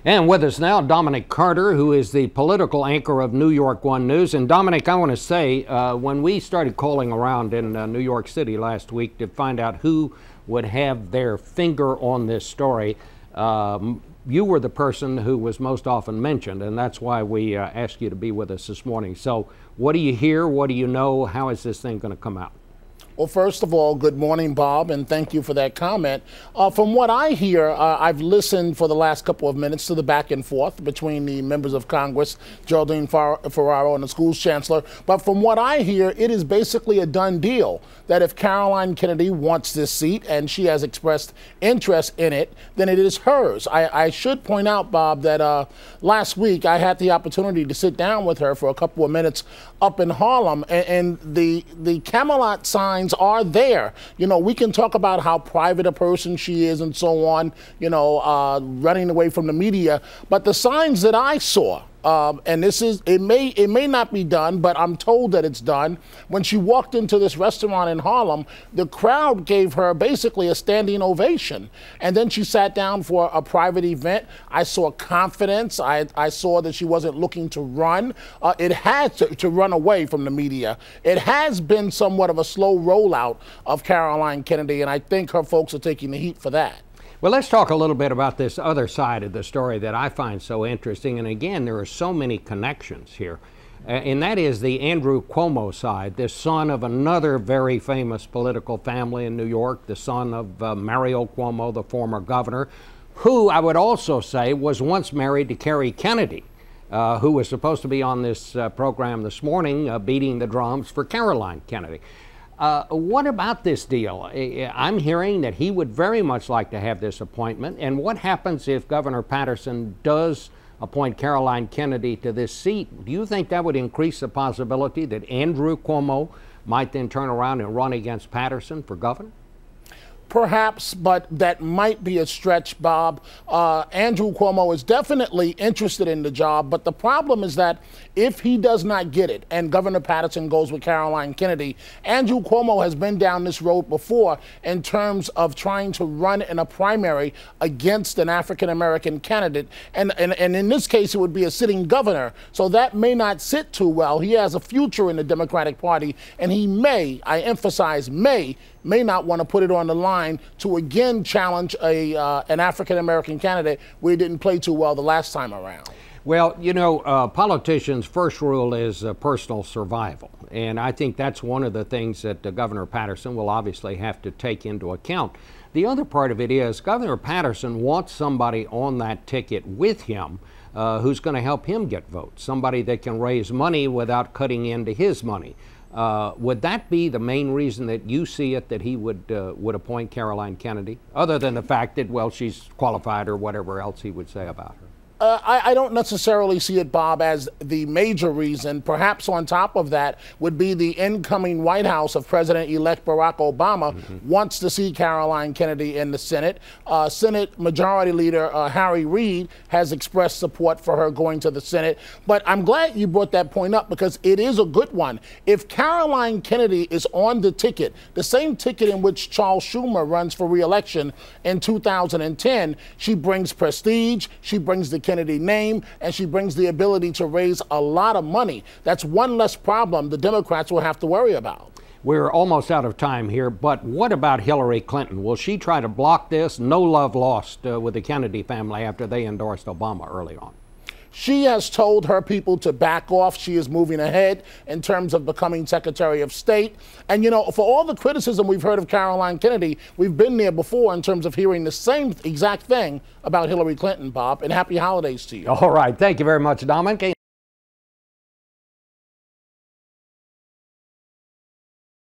And with us now, Dominic Carter, who is the political anchor of New York One News. And Dominic, I want to say, when we started calling around in New York City last week to find out who would have their finger on this story, you were the person who was most often mentioned, and that's why we asked you to be with us this morning. So what do you hear? What do you know? How is this thing going to come out? Well, first of all, good morning, Bob, and thank you for that comment. From what I hear, I've listened for the last couple of minutes to the back and forth between the members of Congress, Geraldine Ferraro and the school's chancellor. But from what I hear, it is basically a done deal that if Caroline Kennedy wants this seat and she has expressed interest in it, then it is hers. I should point out, Bob, that last week I had the opportunity to sit down with her for a couple of minutes up in Harlem, and the Camelot signs are there. You know, we can talk about how private a person she is and so on, you know, running away from the media, but the signs that I saw, and this is, it may not be done, but I'm told that it's done. When she walked into this restaurant in Harlem, the crowd gave her basically a standing ovation. And then she sat down for a private event. I saw confidence. I saw that she wasn't looking to run. It had to run away from the media. It has been somewhat of a slow rollout of Caroline Kennedy, and I think her folks are taking the heat for that. Well, let's talk a little bit about this other side of the story that I find so interesting. And again, there are so many connections here. And that is the Andrew Cuomo side, the son of another very famous political family in New York, the son of Mario Cuomo, the former governor, who I would also say was once married to Carrie Kennedy, who was supposed to be on this program this morning, beating the drums for Caroline Kennedy. What about this deal? I'm hearing that he would very much like to have this appointment. And what happens if Governor Patterson does appoint Caroline Kennedy to this seat? Do you think that would increase the possibility that Andrew Cuomo might then turn around and run against Patterson for governor? Perhaps, but that might be a stretch, Bob. Andrew Cuomo is definitely interested in the job, but the problem is that if he does not get it and Governor Patterson goes with Caroline Kennedy, Andrew Cuomo has been down this road before in terms of trying to run in a primary against an African-American candidate. And in this case, it would be a sitting governor. So that may not sit too well. He has a future in the Democratic Party, and he may, I emphasize may not want to put it on the line to again challenge an African-American candidate where he didn't play too well the last time around. Well, you know, politicians' first rule is personal survival. And I think that's one of the things that Governor Patterson will obviously have to take into account. The other part of it is Governor Patterson wants somebody on that ticket with him who's going to help him get votes, somebody that can raise money without cutting into his money. Would that be the main reason that you see it, that he would appoint Caroline Kennedy, other than the fact that, well, she's qualified or whatever else he would say about her? I don't necessarily see it, Bob, as the major reason. Perhaps on top of that would be the incoming White House of President-elect Barack Obama wants to see Caroline Kennedy in the Senate. Senate Majority Leader Harry Reid has expressed support for her going to the Senate. But I'm glad you brought that point up because it is a good one. If Caroline Kennedy is on the ticket, the same ticket in which Charles Schumer runs for re-election in 2010, she brings prestige, she brings the Kennedy name, and she brings the ability to raise a lot of money. That's one less problem the Democrats will have to worry about. We're almost out of time here, but what about Hillary Clinton? Will she try to block this? No love lost with the Kennedy family after they endorsed Obama early on. She has told her people to back off. She is moving ahead in terms of becoming Secretary of State. And, you know, for all the criticism we've heard of Caroline Kennedy, we've been there before in terms of hearing the same exact thing about Hillary Clinton, Bob. And happy holidays to you. All right. Thank you very much, Dominic.